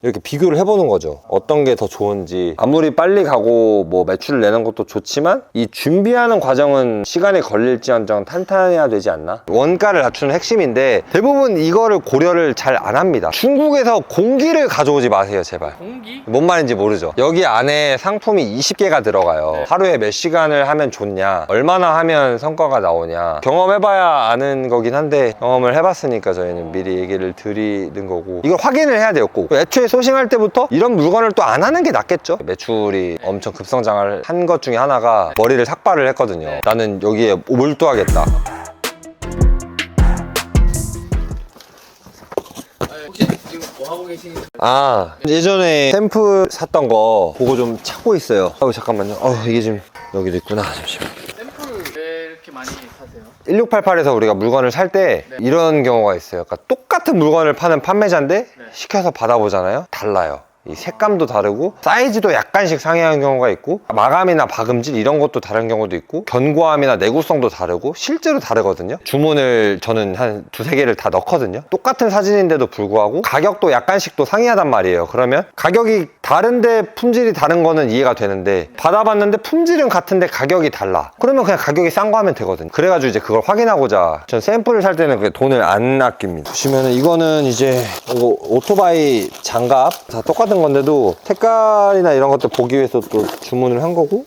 이렇게 비교를 해보는 거죠. 어떤 게 더 좋은지. 아무리 빨리 가고 뭐 매출을 내는 것도 좋지만 이 준비하는 과정은 시간이 걸릴지언정 탄탄해야 되지 않나? 원가를 낮추는 핵심인데 대부분 이거를 고려를 잘 안 합니다. 중국에서 공기를 가져오지 마세요, 제발. 공기? 뭔 말인지 모르죠. 여기 안에 상품이 20개가 들어가요. 네. 하루에 몇 시간을 하면 좋냐, 얼마나 하면 성과가 나오냐, 경험해봐야 아는 거긴 한데 경험을 해봤으니까 저희는 미리 얘기를 드리는 거고, 이걸 확인을 해야 돼요. 꼭 애초에 소싱할 때부터 이런 물건을 또 안 하는 게 낫겠죠. 매출이 엄청 급성장을 한 것 중에 하나가 머리를 삭발을 했거든요. 네. 나는 여기에 몰두하겠다. 혹시 지금 뭐 하고 계신지? 예전에 샘플 샀던 거 보고 좀 찾고 있어요. 잠깐만요. 이게 지금 여기도 있구나. 잠시만. 샘플을 왜 이렇게 많이 사세요? 1688에서 우리가 물건을 살 때 네. 이런 경우가 있어요. 그러니까 똑같은 물건을 파는 판매자인데 네. 시켜서 받아보잖아요. 달라요. 이 색감도 다르고 사이즈도 약간씩 상이한 경우가 있고, 마감이나 박음질 이런 것도 다른 경우도 있고, 견고함이나 내구성도 다르고 실제로 다르거든요. 주문을 저는 한 두세 개를 다 넣거든요. 똑같은 사진인데도 불구하고 가격도 약간씩 또 상이하단 말이에요. 그러면 가격이 다른데 품질이 다른 거는 이해가 되는데, 받아봤는데 품질은 같은데 가격이 달라. 그러면 그냥 가격이 싼 거 하면 되거든요. 그래가지고 이제 그걸 확인하고자 전 샘플을 살 때는 돈을 안 아낍니다. 보시면은 이거는 이제 이거 오토바이 장갑 다 똑같은 건데도 색깔이나 이런 것들 보기 위해서 또 주문을 한 거고,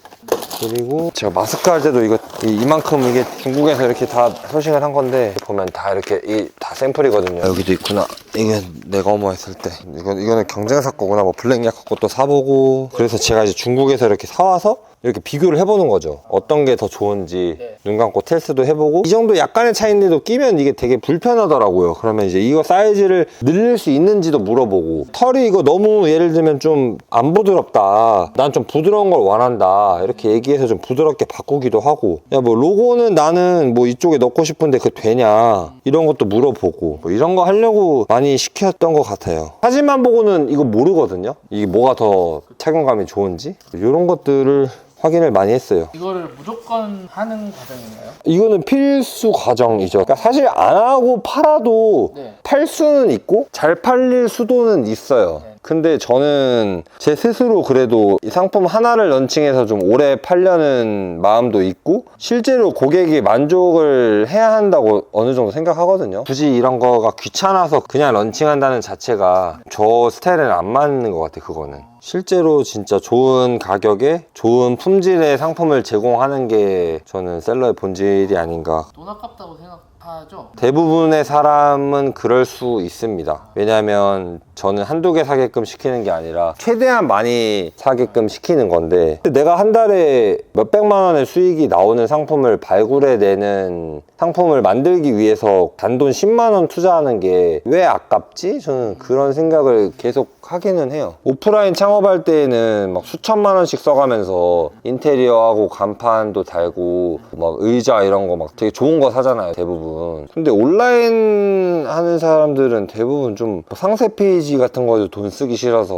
그리고 제가 마스크 할 때도 이만큼 이게 중국에서 이렇게 다 소싱을 한 건데, 보면 다 이렇게 다 샘플이거든요. 여기도 있구나. 이게 내가 했을 때 이거는 경쟁사 거구나. 뭐 블랙약 것도 사보고. 그래서 제가 이제 중국에서 이렇게 사와서 이렇게 비교를 해보는 거죠. 어떤 게 더 좋은지. 네. 눈 감고 테스트도 해보고, 이 정도 약간의 차이인데도 끼면 이게 되게 불편하더라고요. 그러면 이제 이거 사이즈를 늘릴 수 있는지도 물어보고, 털이 이거 너무 예를 들면 좀 안 부드럽다, 난 좀 부드러운 걸 원한다, 이렇게 얘기해서 좀 부드럽게 바꾸기도 하고, 야 뭐 로고는 나는 뭐 이쪽에 넣고 싶은데 그 되냐, 이런 것도 물어보고, 뭐 이런 거 하려고 많이 시켰던 것 같아요. 사진만 보고는 이거 모르거든요. 이게 뭐가 더 착용감이 좋은지, 이런 것들을 확인을 많이 했어요. 이거를 무조건 하는 과정인가요? 이거는 필수 과정이죠. 그러니까 사실 안 하고 팔아도 네. 팔 수는 있고 잘 팔릴 수도는 있어요. 네. 근데 저는 제 스스로 그래도 이 상품 하나를 런칭해서 좀 오래 팔려는 마음도 있고, 실제로 고객이 만족을 해야 한다고 어느 정도 생각하거든요. 굳이 이런 거가 귀찮아서 그냥 런칭한다는 자체가 저 스타일에는 안 맞는 것 같아요. 그거는 실제로 진짜 좋은 가격에 좋은 품질의 상품을 제공하는 게 저는 셀러의 본질이 아닌가. 돈 아깝다고 생각하죠? 대부분의 사람은 그럴 수 있습니다. 왜냐하면 저는 한두 개 사게끔 시키는 게 아니라 최대한 많이 사게끔 시키는 건데, 내가 한 달에 몇백만 원의 수익이 나오는 상품을 발굴해내는 상품을 만들기 위해서 단돈 10만 원 투자하는 게 왜 아깝지? 저는 그런 생각을 계속 하기는 해요. 오프라인 창업할 때에는 막 수천만 원씩 써가면서 인테리어하고 간판도 달고 막 의자 이런 거 막 되게 좋은 거 사잖아요, 대부분. 근데 온라인 하는 사람들은 대부분 좀 상세 페이지 같은 거에도 돈 쓰기 싫어서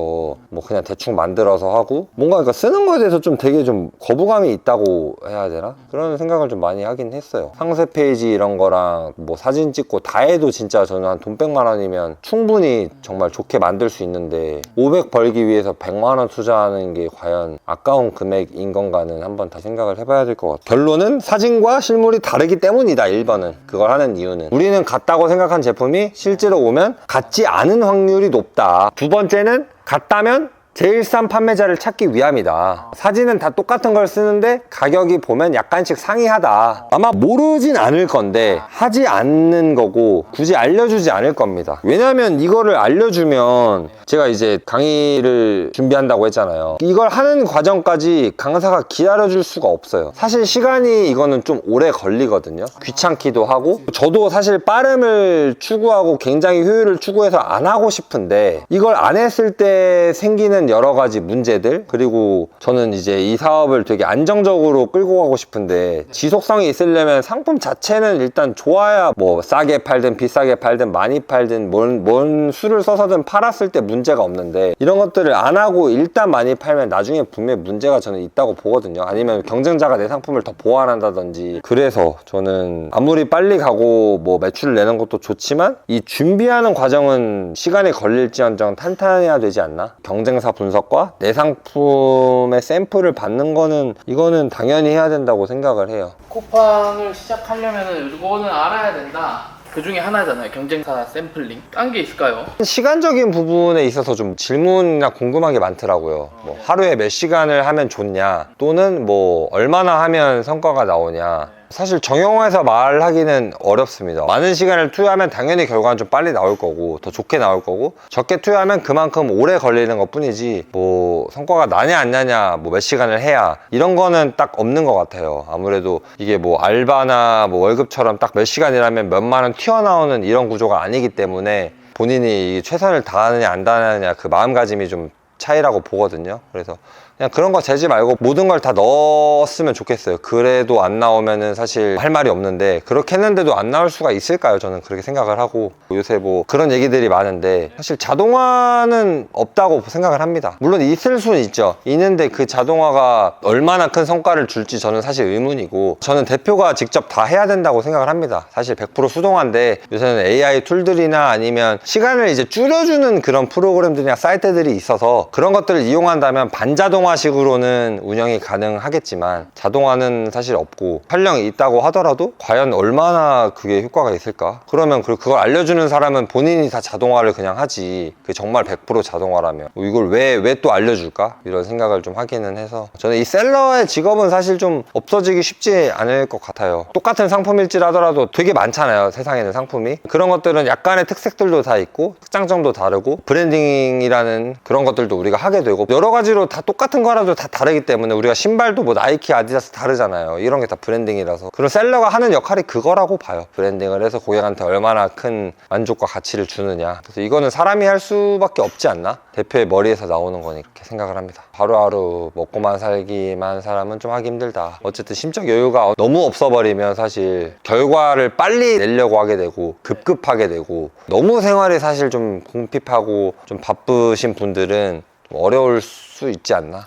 뭐 그냥 대충 만들어서 하고, 뭔가 그러니까 쓰는 거에 대해서 좀 되게 좀 거부감이 있다고 해야 되나? 그런 생각을 좀 많이 하긴 했어요. 상세 페이지 이런 거랑 뭐 사진 찍고 다 해도 진짜 저는 한 돈 100만 원이면 충분히 정말 좋게 만들 수 있는데, 500 벌기 위해서 100만 원 투자하는 게 과연 아까운 금액인 건가는 한번 다 생각을 해봐야 될 것 같아요. 결론은 사진과 실물이 다르기 때문이다. 1번은 그걸 하는 이유는, 우리는 같다고 생각한 제품이 실제로 오면 같지 않은 확률이 높다. 두 번째는 같다면 제일 싼 판매자를 찾기 위함이다. 사진은 다 똑같은 걸 쓰는데 가격이 보면 약간씩 상이하다. 아마 모르진 않을 건데 하지 않는 거고 굳이 알려주지 않을 겁니다. 왜냐면 이거를 알려주면, 제가 이제 강의를 준비한다고 했잖아요. 이걸 하는 과정까지 강사가 기다려줄 수가 없어요. 사실 시간이 이거는 좀 오래 걸리거든요. 귀찮기도 하고, 저도 사실 빠름을 추구하고 굉장히 효율을 추구해서 안 하고 싶은데, 이걸 안 했을 때 생기는 생기는 여러 가지 문제들, 그리고 저는 이제 이 사업을 되게 안정적으로 끌고 가고 싶은데 지속성이 있으려면 상품 자체는 일단 좋아야 뭐 싸게 팔든 비싸게 팔든 많이 팔든 뭔 수를 써서든 팔았을 때 문제가 없는데, 이런 것들을 안 하고 일단 많이 팔면 나중에 분명히 문제가 저는 있다고 보거든요. 아니면 경쟁자가 내 상품을 더 보완한다든지. 그래서 저는 아무리 빨리 가고 뭐 매출을 내는 것도 좋지만 이 준비하는 과정은 시간이 걸릴지언정 탄탄해야 되지 않나? 경쟁사 분석과 내 상품의 샘플을 받는 거는 이거는 당연히 해야 된다고 생각을 해요. 쿠팡을 시작하려면 이거는 알아야 된다. 그 중에 하나잖아요. 경쟁사 샘플링. 딴 게 있을까요? 시간적인 부분에 있어서 좀 질문이나 궁금한 게 많더라고요. 뭐 하루에 몇 시간을 하면 좋냐, 또는 뭐 얼마나 하면 성과가 나오냐. 사실 정형화해서 말하기는 어렵습니다. 많은 시간을 투여하면 당연히 결과는 좀 빨리 나올 거고 더 좋게 나올 거고, 적게 투여하면 그만큼 오래 걸리는 것 뿐이지 뭐 성과가 나냐 안 나냐, 뭐 몇 시간을 해야, 이런 거는 딱 없는 것 같아요. 아무래도 이게 뭐 알바나 뭐 월급처럼 딱 몇 시간이라면 몇만 원 튀어나오는 이런 구조가 아니기 때문에 본인이 최선을 다하느냐 안 다하느냐 그 마음가짐이 좀 차이라고 보거든요. 그래서 그냥 그런 거 재지 말고 모든 걸 다 넣었으면 좋겠어요. 그래도 안 나오면은 사실 할 말이 없는데, 그렇게 했는데도 안 나올 수가 있을까요? 저는 그렇게 생각을 하고, 요새 뭐 그런 얘기들이 많은데 사실 자동화는 없다고 생각을 합니다. 물론 있을 수는 있죠. 있는데 그 자동화가 얼마나 큰 성과를 줄지 저는 사실 의문이고, 저는 대표가 직접 다 해야 된다고 생각을 합니다. 사실 100% 수동화인데 요새는 AI 툴들이나 아니면 시간을 이제 줄여주는 그런 프로그램들이나 사이트들이 있어서 그런 것들을 이용한다면 반자동화식으로는 운영이 가능하겠지만, 자동화는 사실 없고 설령 있다고 하더라도 과연 얼마나 그게 효과가 있을까? 그러면 그걸 알려주는 사람은 본인이 다 자동화를 그냥 하지, 그 정말 100% 자동화라면 이걸 왜 또 알려줄까? 이런 생각을 좀 하기는 해서, 저는 이 셀러의 직업은 사실 좀 없어지기 쉽지 않을 것 같아요. 똑같은 상품일지라도 되게 많잖아요, 세상에는 상품이. 그런 것들은 약간의 특색들도 다 있고 특장점도 다르고 브랜딩이라는 그런 것들도 우리가 하게 되고, 여러 가지로 다 똑같은 거라도 다 다르기 때문에, 우리가 신발도 뭐 나이키, 아디다스 다르잖아요. 이런 게 다 브랜딩이라서. 그런 셀러가 하는 역할이 그거라고 봐요. 브랜딩을 해서 고객한테 얼마나 큰 만족과 가치를 주느냐. 그래서 이거는 사람이 할 수밖에 없지 않나? 대표의 머리에서 나오는 거니까 이렇게 생각을 합니다. 하루하루 먹고만 살기만 사람은 좀 하기 힘들다. 어쨌든 심적 여유가 너무 없어버리면 사실 결과를 빨리 내려고 하게 되고 급급하게 되고, 너무 생활이 사실 좀 궁핍하고 좀 바쁘신 분들은 좀 어려울 수 있지 않나.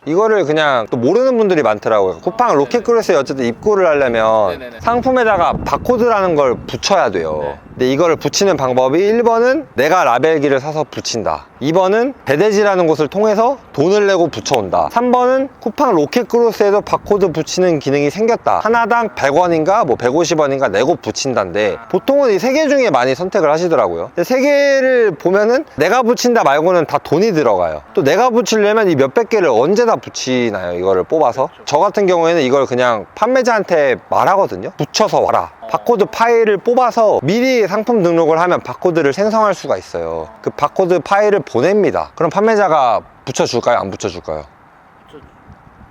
이거를 그냥 또 모르는 분들이 많더라고요. 쿠팡 로켓크루스에 어쨌든 입고를 하려면 네네네. 상품에다가 바코드라는 걸 붙여야 돼요. 네. 근데 이거를 붙이는 방법이 1번은 내가 라벨기를 사서 붙인다, 2번은 배대지라는 곳을 통해서 돈을 내고 붙여온다, 3번은 쿠팡 로켓크루스에도 바코드 붙이는 기능이 생겼다, 하나당 100원인가 뭐 150원인가 내고 붙인다인데, 보통은 이 세 개 중에 많이 선택을 하시더라고요. 근데 세 개를 보면은 내가 붙인다 말고는 다 돈이 들어가요. 또 내가 붙이려면 이 몇백 개를 언제 다 붙이나요, 이거를 뽑아서? 저 같은 경우에는 이걸 그냥 판매자한테 말하거든요. 붙여서 와라. 바코드 파일을 뽑아서 미리 상품 등록을 하면 바코드를 생성할 수가 있어요. 그 바코드 파일을 보냅니다. 그럼 판매자가 붙여줄까요, 안 붙여줄까요?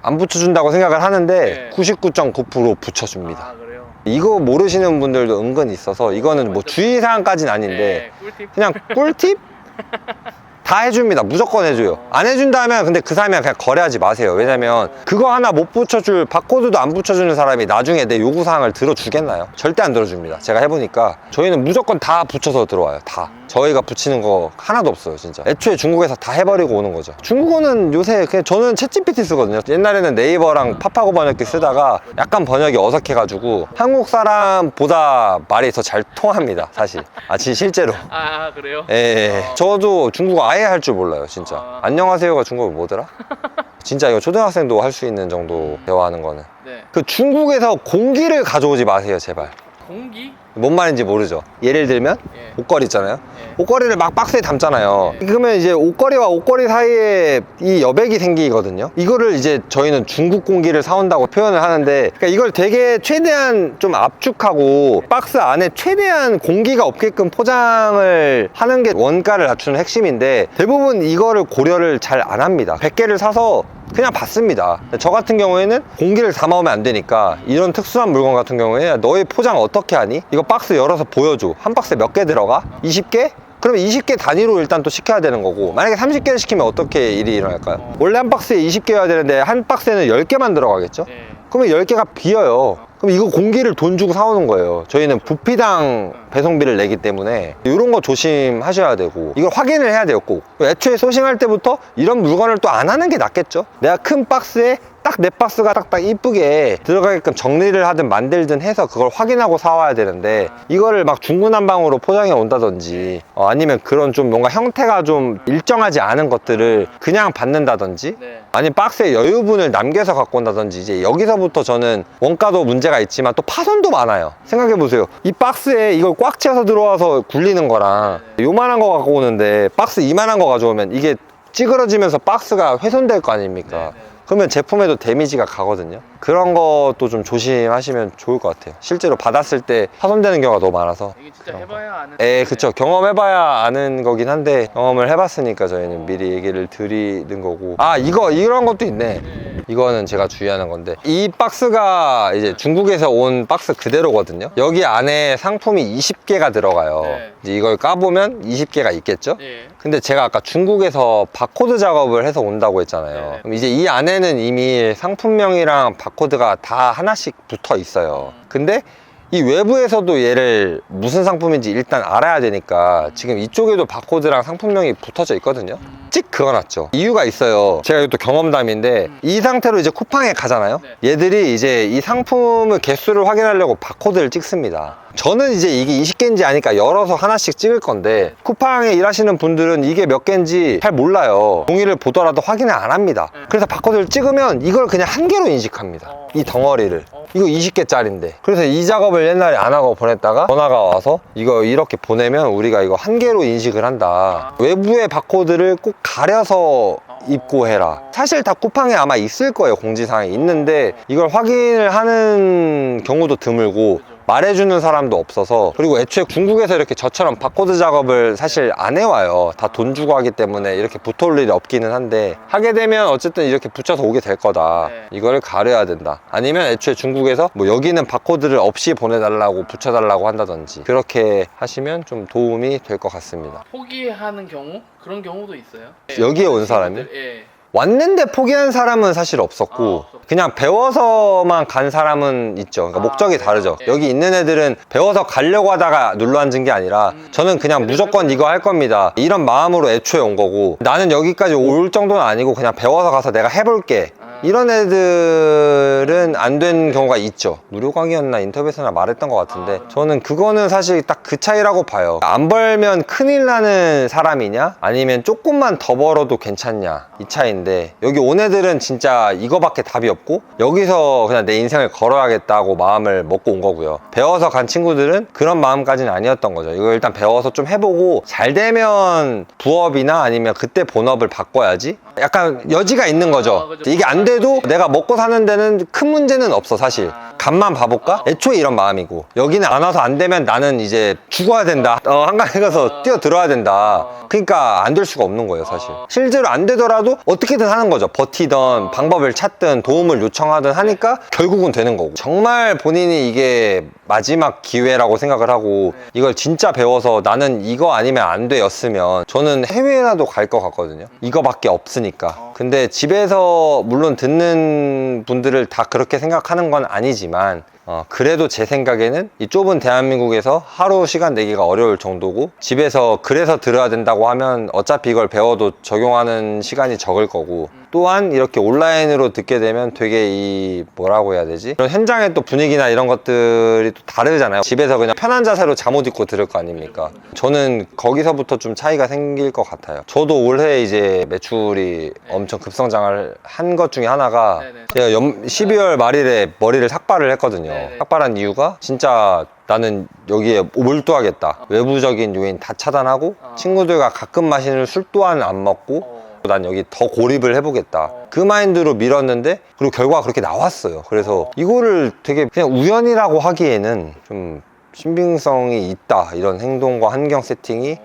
안 붙여준다고 생각을 하는데 네. 99.9% 붙여줍니다. 아, 그래요? 이거 모르시는 분들도 은근 있어서, 이거는 뭐 주의사항까지는 아닌데 네, 꿀팁? 그냥 꿀팁? 다 해줍니다. 무조건 해줘요. 안 해준다면 근데 그 사람이랑 그냥 거래하지 마세요. 왜냐면 그거 하나 못 붙여줄, 바코드도 안 붙여주는 사람이 나중에 내 요구사항을 들어주겠나요? 절대 안 들어줍니다. 제가 해보니까 저희는 무조건 다 붙여서 들어와요. 다. 저희가 붙이는 거 하나도 없어요, 진짜. 애초에 중국에서 다 해버리고 오는 거죠. 중국어는 요새 그냥 저는 챗GPT 쓰거든요. 옛날에는 네이버랑 파파고 번역기 쓰다가 약간 번역이 어색해가지고 한국 사람보다 말이 더 잘 통합니다, 사실. 실제로. 아, 그래요? 예. 저도 중국어 아예 할 줄 몰라요, 진짜. 안녕하세요가 중국어 뭐더라? 진짜 이거 초등학생도 할 수 있는 정도 대화하는 거는. 네. 그 중국에서 공기를 가져오지 마세요, 제발. 공기? 뭔 말인지 모르죠. 예를 들면 예. 옷걸이 있잖아요. 예. 옷걸이를 막 박스에 담잖아요. 예. 그러면 이제 옷걸이와 옷걸이 사이에 이 여백이 생기거든요. 이거를 이제 저희는 중국 공기를 사온다고 표현을 하는데, 그러니까 이걸 되게 최대한 좀 압축하고 박스 안에 최대한 공기가 없게끔 포장을 하는 게 원가를 낮추는 핵심인데, 대부분 이거를 고려를 잘 안 합니다. 100개를 사서 그냥 받습니다. 저 같은 경우에는 공기를 담아오면 안 되니까, 이런 특수한 물건 같은 경우에 너희 포장 어떻게 하니? 이거 박스 열어서 보여줘. 한 박스에 몇 개 들어가? 20개? 그러면 20개 단위로 일단 또 시켜야 되는 거고, 만약에 30개를 시키면 어떻게 일이 일어날까요? 원래 한 박스에 20개여야 되는데 한 박스에는 10개만 들어가겠죠? 네. 그러면 10개가 비어요. 그럼 이거 공기를 돈 주고 사오는 거예요. 저희는 부피당 배송비를 내기 때문에 이런 거 조심하셔야 되고, 이걸 확인을 해야 돼요. 꼭 애초에 소싱할 때부터 이런 물건을 또 안 하는 게 낫겠죠. 내가 큰 박스에 딱 내 박스가 딱딱 이쁘게 들어가게끔 정리를 하든 만들든 해서 그걸 확인하고 사와야 되는데, 이거를 막 중구난방으로 포장해 온다든지 아니면 그런 좀 뭔가 형태가 좀 일정하지 않은 것들을 그냥 받는다든지, 네. 아니면 박스에 여유분을 남겨서 갖고 온다든지, 이제 여기서부터 저는 원가도 문제가 있지만 또 파손도 많아요. 생각해 보세요. 이 박스에 이걸 꽉 채워서 들어와서 굴리는 거랑 요만한 거 갖고 오는데 박스 이만한 거 가져오면 이게 찌그러지면서 박스가 훼손될 거 아닙니까? 그러면 제품에도 데미지가 가거든요. 그런 것도 좀 조심하시면 좋을 것 같아요. 실제로 받았을 때 파손되는 경우가 너무 많아서. 이게 진짜 해봐야 아는. 그쵸. 경험해봐야 아는 거긴 한데, 경험을 해봤으니까 저희는 미리 얘기를 드리는 거고. 이런 것도 있네. 이거는 제가 주의하는 건데, 이 박스가 이제 중국에서 온 박스 그대로거든요. 여기 안에 상품이 20개가 들어가요. 네. 이제 이걸 까보면 20개가 있겠죠? 네. 근데 제가 아까 중국에서 바코드 작업을 해서 온다고 했잖아요. 네네. 그럼 이제 이 안에는 이미 상품명이랑 바코드가 다 하나씩 붙어 있어요. 근데 이 외부에서도 얘를 무슨 상품인지 일단 알아야 되니까 지금 이쪽에도 바코드랑 상품명이 붙어져 있거든요. 찍 그어놨죠. 이유가 있어요. 제가 이것도 경험담인데, 이 상태로 이제 쿠팡에 가잖아요. 얘들이 이제 이 상품의 개수를 확인하려고 바코드를 찍습니다. 저는 이제 이게 20개인지 아니까 열어서 하나씩 찍을 건데, 쿠팡에 일하시는 분들은 이게 몇 개인지 잘 몰라요. 종이를 보더라도 확인을 안 합니다. 그래서 바코드를 찍으면 이걸 그냥 한 개로 인식합니다. 이 덩어리를. 이거 20개짜리인데. 그래서 이 작업을 옛날에 안 하고 보냈다가 전화가 와서 이거 이렇게 보내면 우리가 이거 한 개로 인식을 한다. 외부의 바코드를 꼭 가려서 입고해라. 사실 다 쿠팡에 아마 있을 거예요. 공지사항에 있는데 이걸 확인을 하는 경우도 드물고 말해주는 사람도 없어서, 그리고 애초에 중국에서 이렇게 저처럼 바코드 작업을 사실 안 해와요. 다 돈 주고 하기 때문에 이렇게 붙어올 일이 없기는 한데, 하게 되면 어쨌든 이렇게 붙여서 오게 될 거다. 이거를 가려야 된다. 아니면 애초에 중국에서 뭐 여기는 바코드를 없이 보내달라고 붙여달라고 한다든지, 그렇게 하시면 좀 도움이 될 것 같습니다. 포기하는 경우? 그런 경우도 있어요. 여기에 온 사람이? 예. 왔는데 포기한 사람은 사실 없었고, 그냥 배워서만 간 사람은 있죠. 그러니까 목적이 다르죠. 여기 있는 애들은 배워서 가려고 하다가 눌러 앉은 게 아니라, 저는 그냥 무조건 이거 할 겁니다, 이런 마음으로 애초에 온 거고, 나는 여기까지 올 정도는 아니고 그냥 배워서 가서 내가 해볼게, 이런 애들은 안 된 경우가 있죠. 무료 강의였나 인터뷰에서나 말했던 것 같은데, 저는 그거는 사실 딱 그 차이라고 봐요. 안 벌면 큰일 나는 사람이냐, 아니면 조금만 더 벌어도 괜찮냐, 이 차이인데, 여기 온 애들은 진짜 이거밖에 답이 없고 여기서 그냥 내 인생을 걸어야겠다고 마음을 먹고 온 거고요. 배워서 간 친구들은 그런 마음까지는 아니었던 거죠. 이거 일단 배워서 좀 해보고 잘 되면 부업이나 아니면 그때 본업을 바꿔야지, 약간 여지가 있는 거죠. 이게 안 돼도 내가 먹고 사는 데는 큰 문제는 없어. 사실 간만 봐볼까? 애초에 이런 마음이고, 여기는 안 와서 안 되면 나는 이제 죽어야 된다, 한강에 가서 뛰어들어야 된다. 그러니까 안 될 수가 없는 거예요. 사실 실제로 안 되더라도 어떻게든 하는 거죠. 버티던 방법을 찾든 도움을 요청하든 하니까 결국은 되는 거고, 정말 본인이 이게 마지막 기회라고 생각을 하고 이걸 진짜 배워서 나는 이거 아니면 안 돼였으면 저는 해외라도 갈 것 같거든요. 이거밖에 없으니까. 근데 집에서 물론 듣는 분들을 다 그렇게 생각하는 건 아니지만, 그래도 제 생각에는 이 좁은 대한민국에서 하루 시간 내기가 어려울 정도고, 집에서 그래서 들어야 된다고 하면 어차피 이걸 배워도 적용하는 시간이 적을 거고, 또한 이렇게 온라인으로 듣게 되면 되게 이 뭐라고 해야 되지? 이런 현장의 또 분위기나 이런 것들이 또 다르잖아요. 집에서 그냥 편한 자세로 잠옷 입고 들을 거 아닙니까? 저는 거기서부터 좀 차이가 생길 것 같아요. 저도 올해 이제 매출이 엄청 급성장을 한 것 중에 하나가, 제가 12월 말일에 머리를 삭발을 했거든요. 삭발한 이유가 진짜 나는 여기에 몰두하겠다, 외부적인 요인 다 차단하고 친구들과 가끔 마시는 술 또한 안 먹고 난 여기 더 고립을 해보겠다, 그 마인드로 밀었는데, 그리고 결과가 그렇게 나왔어요. 그래서 이거를 되게 그냥 우연이라고 하기에는 좀 신빙성이 있다, 이런 행동과 환경 세팅이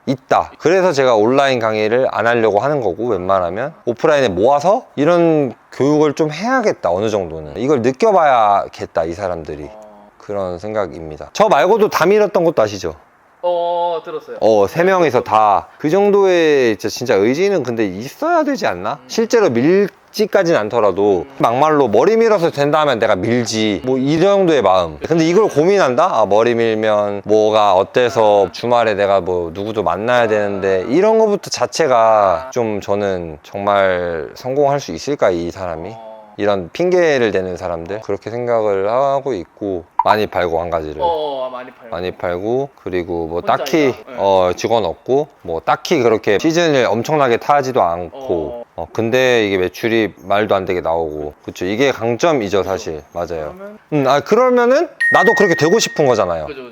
있다. 그래서 제가 온라인 강의를 안 하려고 하는 거고, 웬만하면 오프라인에 모아서 이런 교육을 좀 해야겠다, 어느 정도는 이걸 느껴봐야겠다, 이 사람들이. 그런 생각입니다. 저 말고도 다 밀었던 것도 아시죠? 들었어요. 3명이서 다 그 정도의 진짜 의지는 근데 있어야 되지 않나? 실제로 밀지까지는 않더라도 막말로 머리 밀어서 된다면 내가 밀지 뭐 이 정도의 마음. 근데 이걸 고민한다? 아, 머리 밀면 뭐가 어때서 주말에 내가 뭐 누구도 만나야 되는데 이런 거부터 자체가 좀 저는 정말 성공할 수 있을까 이 사람이? 이런 핑계를 대는 사람들 그렇게 생각을 하고 있고 많이 팔고 한 가지를 많이 팔고 그리고 뭐 혼자 딱히 있다. 직원 없고 뭐 딱히 그렇게 시즌을 엄청나게 타지도 않고 근데 이게 매출이 말도 안 되게 나오고 그쵸 이게 강점이죠 사실 맞아요 그러면 그러면은 나도 그렇게 되고 싶은 거잖아요 그죠.